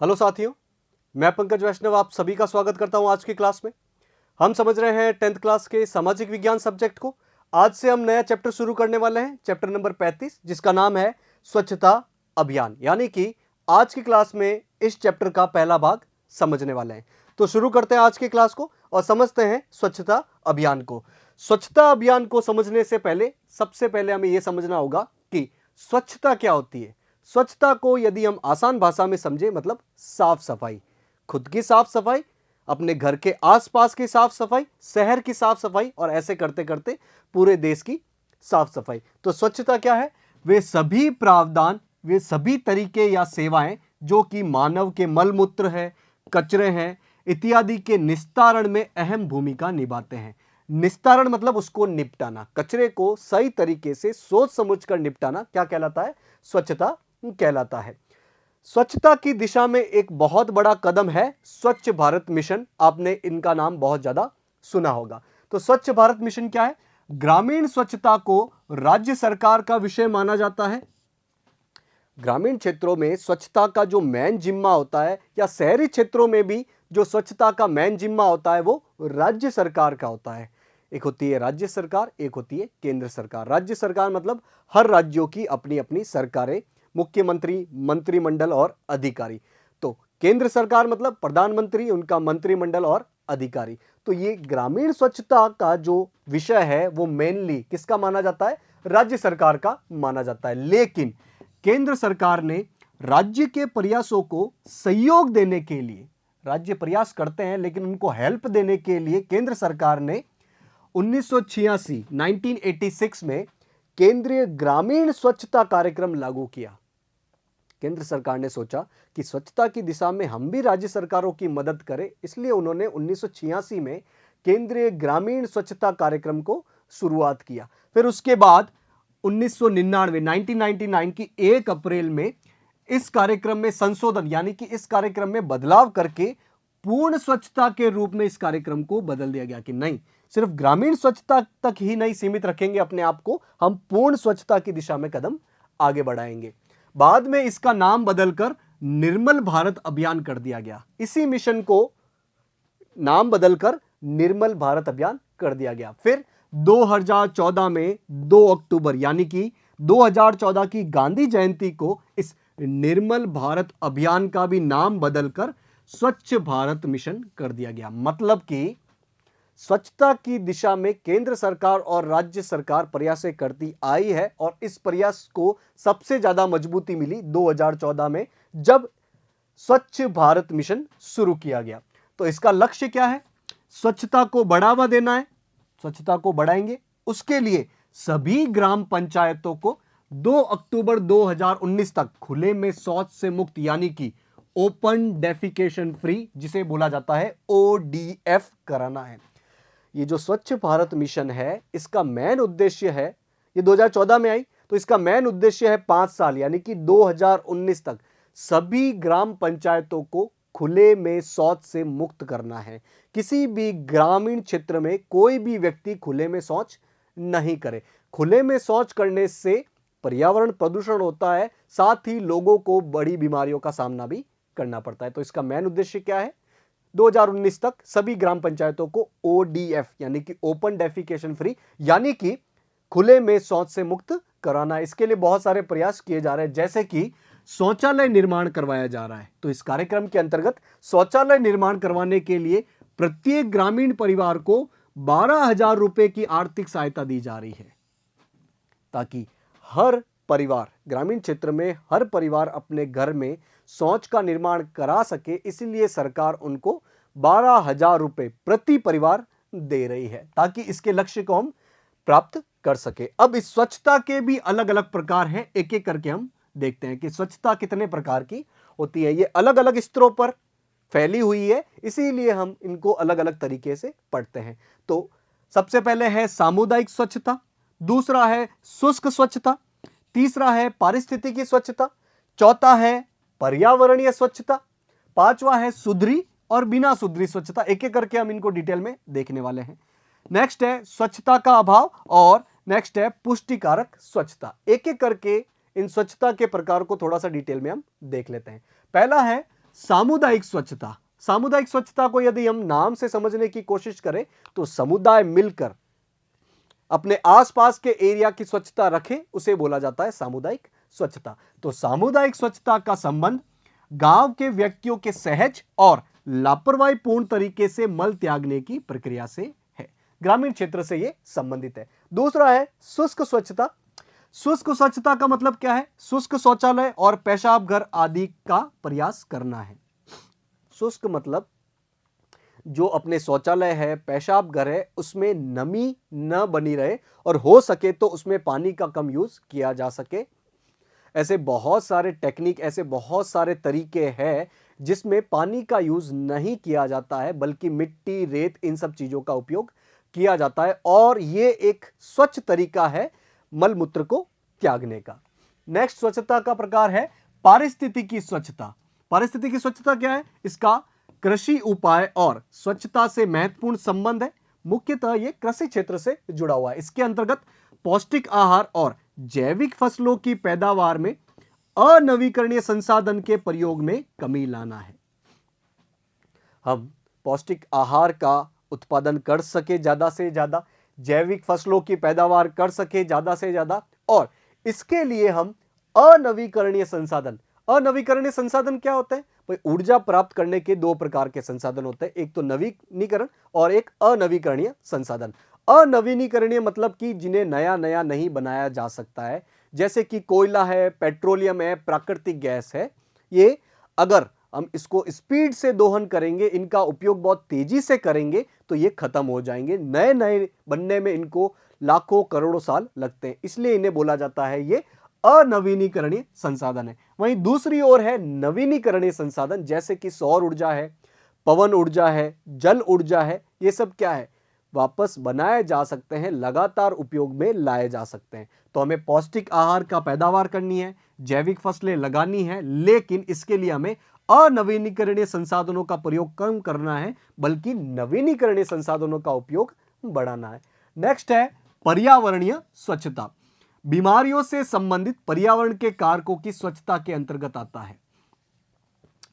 Hello साथियों, मैं पंकज वैष्णव आप सभी का स्वागत करता हूं आज की क्लास में। हम समझ रहे हैं 10th क्लास के सामाजिक विज्ञान सब्जेक्ट को। आज से हम नया चैप्टर शुरू करने वाले हैं, चैप्टर नंबर 35, जिसका नाम है स्वच्छता अभियान। यानी कि आज की क्लास में इस चैप्टर का पहला भाग समझने वाले हैं। तो शुरू करते हैं आज की क्लास को और समझते हैं स्वच्छता अभियान को। स्वच्छता अभियान को समझने से पहले सबसे पहले हमें यह समझना होगा कि स्वच्छता क्या होती है। स्वच्छता को यदि हम आसान भाषा में समझे, मतलब साफ सफाई, खुद की साफ सफाई, अपने घर के आसपास की साफ सफाई, शहर की साफ सफाई और ऐसे करते करते पूरे देश की साफ सफाई। तो स्वच्छता क्या है? वे सभी प्रावधान, वे सभी तरीके या सेवाएं जो कि मानव के मलमूत्र है, कचरे हैं इत्यादि के निस्तारण में अहम भूमिका निभाते हैं। निस्तारण मतलब उसको निपटाना, कचरे को सही तरीके से सोच समझकर निपटाना क्या कहलाता है? स्वच्छता कहलाता है। स्वच्छता की दिशा में एक बहुत बड़ा कदम है स्वच्छ भारत मिशन। आपने इनका नाम बहुत ज्यादा सुना होगा। तो स्वच्छ भारत मिशन क्या है? ग्रामीण स्वच्छता को राज्य सरकार का विषय माना जाता है। ग्रामीण क्षेत्रों में स्वच्छता का जो मेन जिम्मा होता है, या शहरी क्षेत्रों में भी जो स्वच्छता का मेन जिम्मा होता है, वो राज्य सरकार का होता है। एक होती है राज्य सरकार, एक होती है केंद्र सरकार। राज्य सरकार मतलब हर राज्यों की अपनी अपनी सरकारें, मुख्यमंत्री, मंत्रिमंडल और अधिकारी। तो केंद्र सरकार मतलब प्रधानमंत्री, उनका मंत्रिमंडल और अधिकारी। तो ये ग्रामीण स्वच्छता का जो विषय है वो मेनली किसका माना जाता है? राज्य सरकार का माना जाता है। लेकिन केंद्र सरकार ने राज्य के प्रयासों को सहयोग देने के लिए, राज्य प्रयास करते हैं लेकिन उनको हेल्प देने के लिए केंद्र सरकार ने 1986 में केंद्रीय ग्रामीण स्वच्छता कार्यक्रम लागू किया। केंद्र सरकार ने सोचा कि स्वच्छता की दिशा में हम भी राज्य सरकारों की मदद करें, इसलिए उन्होंने 1986 में केंद्रीय ग्रामीण स्वच्छता कार्यक्रम को शुरुआत किया। फिर उसके बाद 1999 की 1 अप्रैल में इस कार्यक्रम में संशोधन, यानी कि इस कार्यक्रम में बदलाव करके पूर्ण स्वच्छता के रूप में इस कार्यक्रम को बदल दिया गया कि नहीं, सिर्फ ग्रामीण स्वच्छता तक ही नहीं सीमित रखेंगे अपने आप को, हम पूर्ण स्वच्छता की दिशा में कदम आगे बढ़ाएंगे। बाद में इसका नाम बदलकर निर्मल भारत अभियान कर दिया गया। इसी मिशन को नाम बदलकर निर्मल भारत अभियान कर दिया गया। फिर 2014 में 2 अक्टूबर यानी कि 2014 की गांधी जयंती को इस निर्मल भारत अभियान का भी नाम बदलकर स्वच्छ भारत मिशन कर दिया गया। मतलब कि स्वच्छता की दिशा में केंद्र सरकार और राज्य सरकार प्रयास करती आई है और इस प्रयास को सबसे ज्यादा मजबूती मिली 2014 में, जब स्वच्छ भारत मिशन शुरू किया गया। तो इसका लक्ष्य क्या है? स्वच्छता को बढ़ावा देना है। स्वच्छता को बढ़ाएंगे, उसके लिए सभी ग्राम पंचायतों को 2 अक्टूबर 2019 तक खुले में शौच से मुक्त, यानी कि ओपन डेफिकेशन फ्री, जिसे बोला जाता है ODF, कराना है। ये जो स्वच्छ भारत मिशन है, इसका मेन उद्देश्य है, ये 2014 में आई, तो इसका मेन उद्देश्य है 5 साल यानी कि 2019 तक सभी ग्राम पंचायतों को खुले में शौच से मुक्त करना है। किसी भी ग्रामीण क्षेत्र में कोई भी व्यक्ति खुले में शौच नहीं करे। खुले में शौच करने से पर्यावरण प्रदूषण होता है, साथ ही लोगों को बड़ी बीमारियों का सामना भी करना पड़ता है। तो इसका मेन उद्देश्य क्या है? 2019 तक सभी ग्राम पंचायतों को ODF यानी कि ओपन डेफिकेशन फ्री, यानी कि खुले में शौच से मुक्त कराना। इसके लिए बहुत सारे प्रयास किए जा रहे हैं, जैसे कि शौचालय निर्माण करवाया जा रहा है। तो इस कार्यक्रम के अंतर्गत शौचालय निर्माण करवाने के लिए प्रत्येक ग्रामीण परिवार को 12,000 रुपए की आर्थिक सहायता दी जा रही है, ताकि हर परिवार, ग्रामीण क्षेत्र में हर परिवार अपने घर में शौच का निर्माण करा सके। इसलिए सरकार उनको 12,000 रुपए प्रति परिवार दे रही है, ताकि इसके लक्ष्य को हम प्राप्त कर सके। अब इस स्वच्छता के भी अलग अलग प्रकार हैं, एक एक करके हम देखते हैं कि स्वच्छता कितने प्रकार की होती है। ये अलग अलग स्तरों पर फैली हुई है, इसीलिए हम इनको अलग अलग तरीके से पढ़ते हैं। तो सबसे पहले है सामुदायिक स्वच्छता, दूसरा है शुष्क स्वच्छता, तीसरा है पारिस्थितिकी स्वच्छता, चौथा है पर्यावरणीय स्वच्छता, पांचवा है सुधरी और बिना सुधरी स्वच्छता। एक एक करके हम इनको डिटेल में देखने वाले हैं। नेक्स्ट है स्वच्छता का अभाव और नेक्स्ट है पुष्टिकारक स्वच्छता। एक एक करके इन स्वच्छता के प्रकार को थोड़ा सा डिटेल में हम देख लेते हैं। पहला है सामुदायिक स्वच्छता। सामुदायिक स्वच्छता को यदि हम नाम से समझने की कोशिश करें तो समुदाय मिलकर अपने आसपास के एरिया की स्वच्छता रखें, उसे बोला जाता है सामुदायिक स्वच्छता। तो सामुदायिक स्वच्छता का संबंध गांव के व्यक्तियों के सहज और लापरवाहीपूर्ण तरीके से मल त्यागने की प्रक्रिया से है। ग्रामीण क्षेत्र से यह संबंधित है। दूसरा है शुष्क स्वच्छता। शुष्क स्वच्छता का मतलब क्या है? शुष्क शौचालय और पेशाब घर आदि का प्रयास करना है। शुष्क मतलब जो अपने शौचालय है, पेशाब घर है, उसमें नमी न बनी रहे और हो सके तो उसमें पानी का कम यूज किया जा सके। ऐसे बहुत सारे टेक्निक, ऐसे बहुत सारे तरीके हैं जिसमें पानी का यूज नहीं किया जाता है, बल्कि मिट्टी, रेत, इन सब चीजों का उपयोग किया जाता है और ये एक स्वच्छ तरीका है मलमूत्र को त्यागने का। नेक्स्ट स्वच्छता का प्रकार है पारिस्थितिकी स्वच्छता। पारिस्थितिकी स्वच्छता क्या है? इसका कृषि उपाय और स्वच्छता से महत्वपूर्ण संबंध है। मुख्यतः यह कृषि क्षेत्र से जुड़ा हुआ है। इसके अंतर्गत पौष्टिक आहार और जैविक फसलों की पैदावार में अनवीकरणीय संसाधन के प्रयोग में कमी लाना है। हम पौष्टिक आहार का उत्पादन कर सके ज्यादा से ज्यादा, जैविक फसलों की पैदावार कर सके ज्यादा से ज्यादा, और इसके लिए हम अनवीकरणीय संसाधन। अनवीकरणीय संसाधन क्या होते हैं? भाई ऊर्जा प्राप्त करने के दो प्रकार के संसाधन होते हैं, एक तो नवीनीकरण और एक अनवीकरणीय संसाधन। अनवीनीकरणीय मतलब कि जिन्हें नया नया नहीं बनाया जा सकता है, जैसे कि कोयला है, पेट्रोलियम है, प्राकृतिक गैस है। ये अगर हम इसको स्पीड से दोहन करेंगे, इनका उपयोग बहुत तेजी से करेंगे तो ये खत्म हो जाएंगे। नए नए बनने में इनको लाखों करोड़ों साल लगते हैं, इसलिए इन्हें बोला जाता है ये अनवीनीकरणीय संसाधन है। वहीं दूसरी ओर है नवीनीकरणीय संसाधन, जैसे कि सौर ऊर्जा है, पवन ऊर्जा है, जल ऊर्जा है। ये सब क्या है? वापस बनाए जा सकते हैं, लगातार उपयोग में लाए जा सकते हैं। तो हमें पौष्टिक आहार का पैदावार करनी है, जैविक फसलें लगानी है, लेकिन इसके लिए हमें अनवीनीकरणीय संसाधनों का प्रयोग कम करना है, बल्कि नवीनीकरणीय संसाधनों का उपयोग बढ़ाना है। नेक्स्ट है पर्यावरणीय स्वच्छता। बीमारियों से संबंधित पर्यावरण के कारकों की स्वच्छता के अंतर्गत आता है।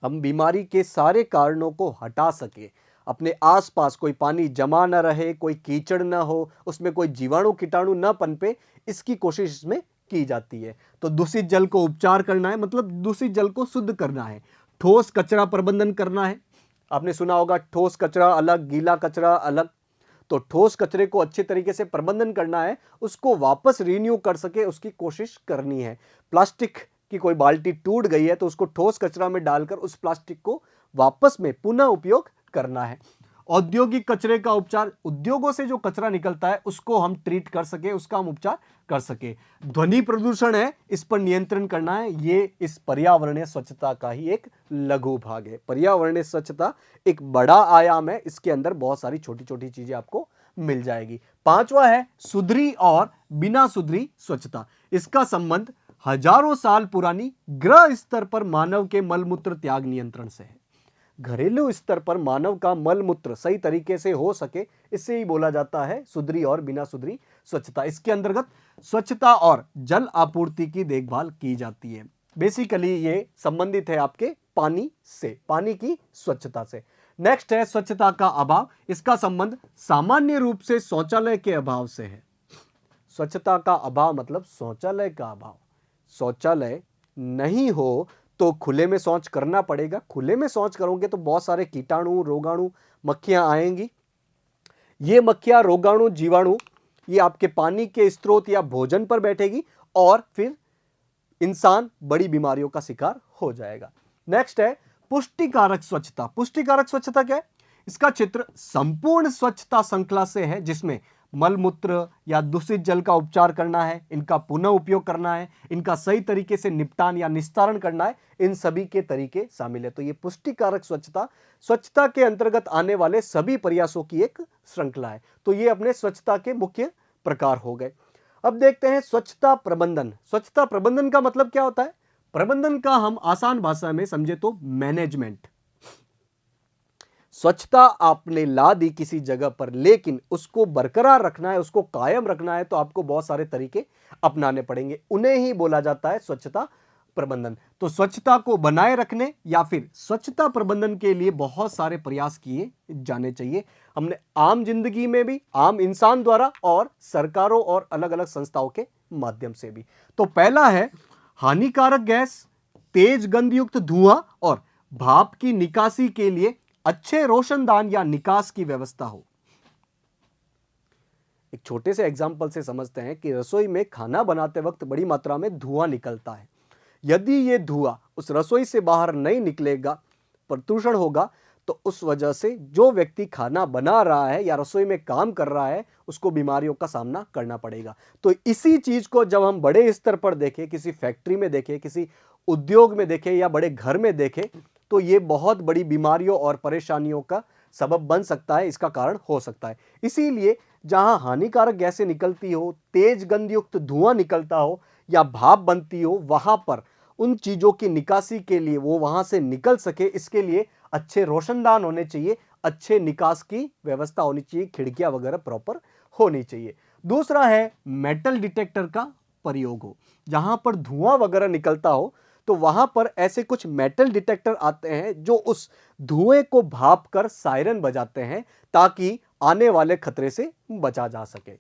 हम बीमारी के सारे कारणों को हटा सके, अपने आसपास कोई पानी जमा न रहे, कोई कीचड़ न हो, उसमें कोई जीवाणु कीटाणु न पनपे, इसकी कोशिश इसमें की जाती है। तो दूषित जल को उपचार करना है, मतलब दूषित जल को शुद्ध करना है। ठोस कचरा प्रबंधन करना है। आपने सुना होगा ठोस कचरा अलग, गीला कचरा अलग। तो ठोस कचरे को अच्छे तरीके से प्रबंधन करना है, उसको वापस रिन्यू कर सके उसकी कोशिश करनी है। प्लास्टिक की कोई बाल्टी टूट गई है तो उसको ठोस कचरा में डालकर उस प्लास्टिक को वापस में पुनः उपयोग करना है। औद्योगिक कचरे का उपचार, उद्योगों से जो कचरा निकलता है उसको हम ट्रीट कर सके, उसका हम उपचार कर सके। ध्वनि प्रदूषण है, इस पर नियंत्रण करना है। ये इस पर्यावरणीय स्वच्छता का ही एक लघु भाग है। पर्यावरणीय स्वच्छता एक बड़ा आयाम है, इसके अंदर बहुत सारी छोटी छोटी चीजें आपको मिल जाएगी। पांचवा है सुधरी और बिना सुधरी स्वच्छता। इसका संबंध हजारों साल पुरानी ग्रह स्तर पर मानव के मलमूत्र त्याग नियंत्रण से है। घरेलू स्तर पर मानव का मलमूत्र सही तरीके से हो सके, इससे ही बोला जाता है सुधरी और बिना सुधरी स्वच्छता। इसके अंतर्गत स्वच्छता और जल आपूर्ति की देखभाल की जाती है। बेसिकली ये संबंधित है आपके पानी से, पानी की स्वच्छता से। नेक्स्ट है स्वच्छता का अभाव। इसका संबंध सामान्य रूप से शौचालय के अभाव से है। स्वच्छता का अभाव मतलब शौचालय का अभाव। शौचालय नहीं हो तो खुले में शौच करना पड़ेगा। खुले में शौच करोगे तो बहुत सारे कीटाणु, रोगाणु, मक्खियां आएंगी। ये मक्खियां, रोगाणु, जीवाणु ये आपके पानी के स्रोत या भोजन पर बैठेगी और फिर इंसान बड़ी बीमारियों का शिकार हो जाएगा। नेक्स्ट है पुष्टिकारक स्वच्छता। पुष्टिकारक स्वच्छता क्या है? इसका चित्र संपूर्ण स्वच्छता श्रृंखला से है, जिसमें मलमूत्र या दूषित जल का उपचार करना है, इनका पुनः उपयोग करना है, इनका सही तरीके से निपटान या निस्तारण करना है, इन सभी के तरीके शामिल है। तो ये पुष्टिकारक स्वच्छता, स्वच्छता के अंतर्गत आने वाले सभी प्रयासों की एक श्रृंखला है। तो ये अपने स्वच्छता के मुख्य प्रकार हो गए। अब देखते हैं स्वच्छता प्रबंधन। स्वच्छता प्रबंधन का मतलब क्या होता है? प्रबंधन का हम आसान भाषा में समझे तो मैनेजमेंट। स्वच्छता आपने ला दी किसी जगह पर, लेकिन उसको बरकरार रखना है, उसको कायम रखना है, तो आपको बहुत सारे तरीके अपनाने पड़ेंगे। उन्हें ही बोला जाता है स्वच्छता प्रबंधन। तो स्वच्छता को बनाए रखने या फिर स्वच्छता प्रबंधन के लिए बहुत सारे प्रयास किए जाने चाहिए। हमने आम जिंदगी में भी, आम इंसान द्वारा और सरकारों और अलग अलग संस्थाओं के माध्यम से भी। तो पहला है हानिकारक गैस, तेज गंध युक्त धुआं और भाप की निकासी के लिए अच्छे रोशनदान या निकास की व्यवस्था हो। एक छोटे से एग्जाम्पल से समझते हैं कि रसोई में खाना बनाते वक्त बड़ी मात्रा में धुआं निकलता है। यदि ये धुआं उस रसोई से बाहर नहीं निकलेगा, प्रदूषण होगा, तो उस वजह से जो व्यक्ति खाना बना रहा है या रसोई में काम कर रहा है उसको बीमारियों का सामना करना पड़ेगा। तो इसी चीज को जब हम बड़े स्तर पर देखें, किसी फैक्ट्री में देखें, किसी उद्योग में देखें या बड़े घर में देखें, तो ये बहुत बड़ी बीमारियों और परेशानियों का सबब बन सकता है, इसका कारण हो सकता है। इसीलिए जहां हानिकारक गैसें निकलती हो, तेज गंध युक्त धुआं निकलता हो या भाप बनती हो, वहां पर उन चीजों की निकासी के लिए, वो वहां से निकल सके, इसके लिए अच्छे रोशनदान होने चाहिए, अच्छे निकास की व्यवस्था होनी चाहिए, खिड़कियां वगैरह प्रॉपर होनी चाहिए। दूसरा है मेटल डिटेक्टर का प्रयोग हो। जहां पर धुआं वगैरह निकलता हो तो वहां पर ऐसे कुछ मेटल डिटेक्टर आते हैं जो उस धुएं को भाप कर सायरन बजाते हैं ताकि आने वाले खतरे से बचा जा सके।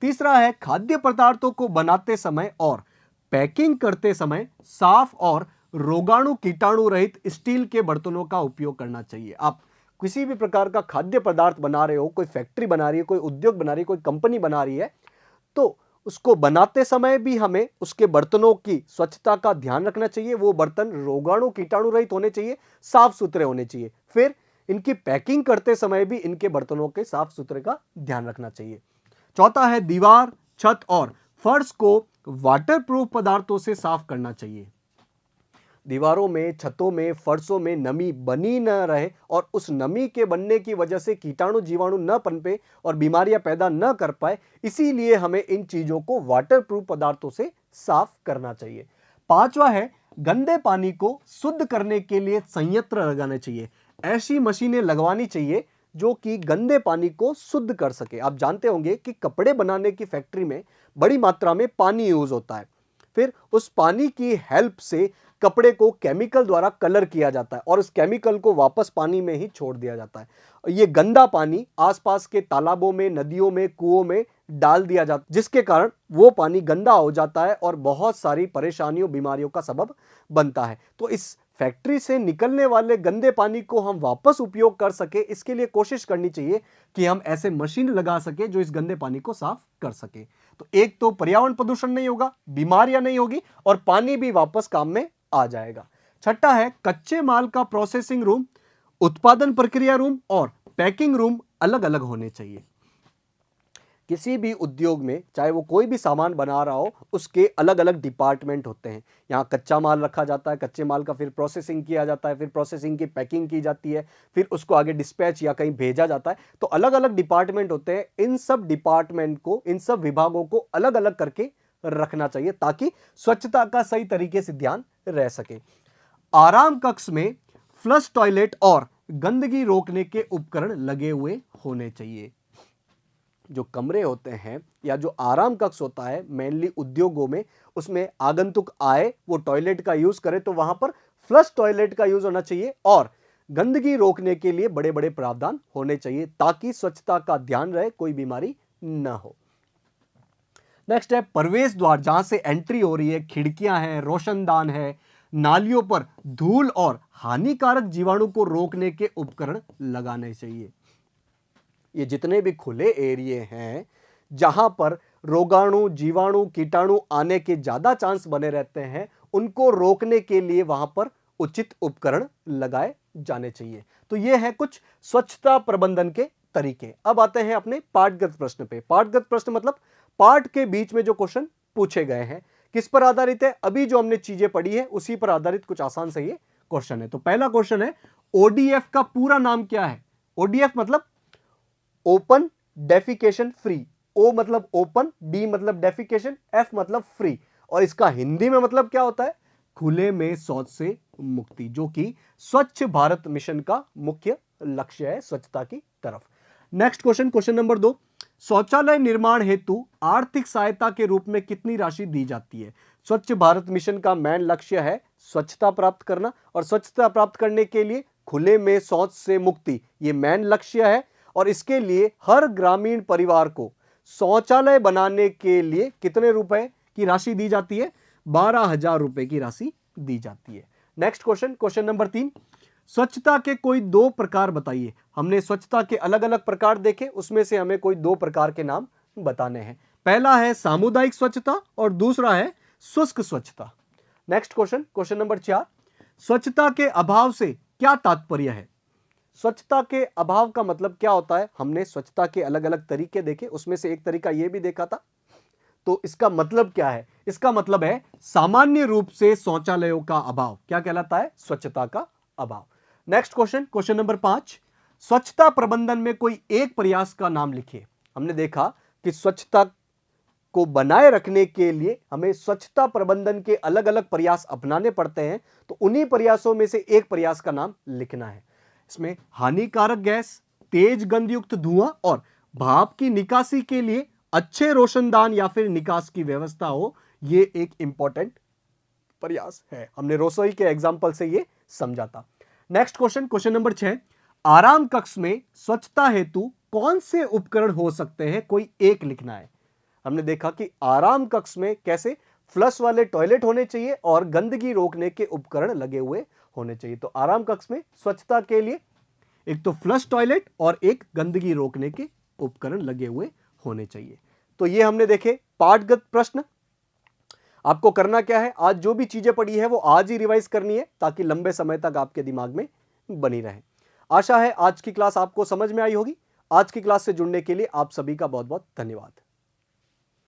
तीसरा है खाद्य पदार्थों को बनाते समय और पैकिंग करते समय साफ और रोगाणु कीटाणु रहित स्टील के बर्तनों का उपयोग करना चाहिए। आप किसी भी प्रकार का खाद्य पदार्थ बना रहे हो, कोई फैक्ट्री बना रही है, कोई उद्योग बना रही है, कोई कंपनी बना रही है, तो उसको बनाते समय भी हमें उसके बर्तनों की स्वच्छता का ध्यान रखना चाहिए। वो बर्तन रोगाणु कीटाणु रहित होने चाहिए, साफ सुथरे होने चाहिए। फिर इनकी पैकिंग करते समय भी इनके बर्तनों के साफ सुथरे का ध्यान रखना चाहिए। चौथा है दीवार, छत और फर्श को वाटरप्रूफ पदार्थों से साफ करना चाहिए। दीवारों में, छतों में, फर्शों में नमी बनी न रहे और उस नमी के बनने की वजह से कीटाणु जीवाणु न पनपे और बीमारियां पैदा न कर पाए, इसीलिए हमें इन चीजों को वाटरप्रूफ पदार्थों से साफ करना चाहिए। पांचवा है गंदे पानी को शुद्ध करने के लिए संयंत्र लगाने चाहिए। ऐसी मशीनें लगवानी चाहिए जो कि गंदे पानी को शुद्ध कर सके। आप जानते होंगे कि कपड़े बनाने की फैक्ट्री में बड़ी मात्रा में पानी यूज होता है। फिर उस पानी की हेल्प से कपड़े को केमिकल द्वारा कलर किया जाता है और उस केमिकल को वापस पानी में ही छोड़ दिया जाता है। ये गंदा पानी आसपास के तालाबों में, नदियों में, कुओं में डाल दिया जाता है, जिसके कारण वो पानी गंदा हो जाता है और बहुत सारी परेशानियों, बीमारियों का सबब बनता है। तो इस फैक्ट्री से निकलने वाले गंदे पानी को हम वापस उपयोग कर सके, इसके लिए कोशिश करनी चाहिए कि हम ऐसे मशीन लगा सके जो इस गंदे पानी को साफ कर सके। तो एक तो पर्यावरण प्रदूषण नहीं होगा, बीमारियां नहीं होगी और पानी भी वापस काम में आ जाएगा। छठा है कच्चे माल का प्रोसेसिंग रूम, उत्पादन प्रक्रिया रूम और पैकिंग रूम अलग अलग होने चाहिए। किसी भी उद्योग में चाहे वो कोई भी सामान बना रहा हो, उसके अलग अलग डिपार्टमेंट होते हैं। यहाँ कच्चा माल रखा जाता है, कच्चे माल का फिर प्रोसेसिंग किया जाता है, फिर प्रोसेसिंग की पैकिंग की जाती है, फिर उसको आगे डिस्पैच या कहीं भेजा जाता है। तो अलग अलग डिपार्टमेंट होते हैं। इन सब डिपार्टमेंट को, इन सब विभागों को अलग अलग करके रखना चाहिए ताकि स्वच्छता का सही तरीके से ध्यान रह सके। आराम कक्ष में फ्लश टॉयलेट और गंदगी रोकने के उपकरण लगे हुए होने चाहिए। जो कमरे होते हैं या जो आराम कक्ष होता है मेनली उद्योगों में, उसमें आगंतुक आए, वो टॉयलेट का यूज करे तो वहां पर फ्लश टॉयलेट का यूज होना चाहिए और गंदगी रोकने के लिए बड़े बड़े प्रावधान होने चाहिए ताकि स्वच्छता का ध्यान रहे, कोई बीमारी ना हो। नेक्स्ट है प्रवेश द्वार, जहां से एंट्री हो रही है, खिड़कियां हैं, रोशनदान है, नालियों पर धूल और हानिकारक जीवाणु को रोकने के उपकरण लगाने चाहिए। ये जितने भी खुले एरिए हैं जहां पर रोगाणु, जीवाणु, कीटाणु आने के ज्यादा चांस बने रहते हैं, उनको रोकने के लिए वहां पर उचित उपकरण लगाए जाने चाहिए। तो ये है कुछ स्वच्छता प्रबंधन के तरीके। अब आते हैं अपने पाठगत प्रश्न पे। पाठगत प्रश्न मतलब पाठ के बीच में जो क्वेश्चन पूछे गए हैं, किस पर आधारित है? अभी जो हमने चीजें पढ़ी है उसी पर आधारित कुछ आसान से ये क्वेश्चन है। तो पहला क्वेश्चन है, ओडीएफ का पूरा नाम क्या है? ओडीएफ मतलब ओपन डेफिकेशन फ्री। ओ मतलब ओपन, डी मतलब डेफिकेशन, एफ मतलब फ्री, और इसका हिंदी में मतलब क्या होता है? खुले में शौच से मुक्ति, जो कि स्वच्छ भारत मिशन का मुख्य लक्ष्य है, स्वच्छता की तरफ। नेक्स्ट क्वेश्चन, क्वेश्चन नंबर 2, शौचालय निर्माण हेतु आर्थिक सहायता के रूप में कितनी राशि दी जाती है? स्वच्छ भारत मिशन का मेन लक्ष्य है स्वच्छता प्राप्त करना, और स्वच्छता प्राप्त करने के लिए खुले में शौच से मुक्ति, ये मेन लक्ष्य है। और इसके लिए हर ग्रामीण परिवार को शौचालय बनाने के लिए कितने रुपए की राशि दी जाती है? 12,000 रुपए की राशि दी जाती है। नेक्स्ट क्वेश्चन, क्वेश्चन नंबर 3, स्वच्छता के कोई 2 प्रकार बताइए। हमने स्वच्छता के अलग अलग प्रकार देखे, उसमें से हमें कोई 2 प्रकार के नाम बताने हैं। पहला है सामुदायिक स्वच्छता और दूसरा है शुष्क स्वच्छता। नेक्स्ट क्वेश्चन, क्वेश्चन नंबर 4, स्वच्छता के अभाव से क्या तात्पर्य है? स्वच्छता के अभाव का मतलब क्या होता है? हमने स्वच्छता के अलग अलग तरीके देखे, उसमें से एक तरीका यह भी देखा था। तो इसका मतलब क्या है? इसका मतलब है सामान्य रूप से शौचालयों का अभाव क्या कहलाता है? स्वच्छता का अभाव। नेक्स्ट क्वेश्चन, क्वेश्चन नंबर 5, स्वच्छता प्रबंधन में कोई एक प्रयास का नाम लिखिए। हमने देखा कि स्वच्छता को बनाए रखने के लिए हमें स्वच्छता प्रबंधन के अलग अलग प्रयास अपनाने पड़ते हैं, तो उन्हीं प्रयासों में से एक प्रयास का नाम लिखना है। इसमें हानिकारक गैस, तेज गंधयुक्त धुआं और भाप की निकासी के लिए अच्छे रोशनदान या फिर निकास की व्यवस्था हो, यह एक इंपॉर्टेंट प्रयास है। हमने रसोई के एग्जाम्पल से यह समझा था। नेक्स्ट क्वेश्चन, क्वेश्चन नंबर 6, आराम कक्ष में स्वच्छता हेतु कौन से उपकरण हो सकते हैं? कोई एक लिखना है। हमने देखा कि आराम कक्ष में कैसे फ्लश वाले टॉयलेट होने चाहिए और गंदगी रोकने के उपकरण लगे हुए होने चाहिए। तो आराम कक्ष में स्वच्छता के लिए एक तो फ्लश टॉयलेट और एक गंदगी रोकने के उपकरण लगे हुए होने चाहिए। तो ये हमने देखे पाठगत प्रश्न। आपको करना क्या है? आज जो भी चीजें पढ़ी है वो आज ही रिवाइज करनी है, ताकि लंबे समय तक आपके दिमाग में बनी रहे। आशा है आज की क्लास आपको समझ में आई होगी। आज की क्लास से जुड़ने के लिए आप सभी का बहुत बहुत धन्यवाद।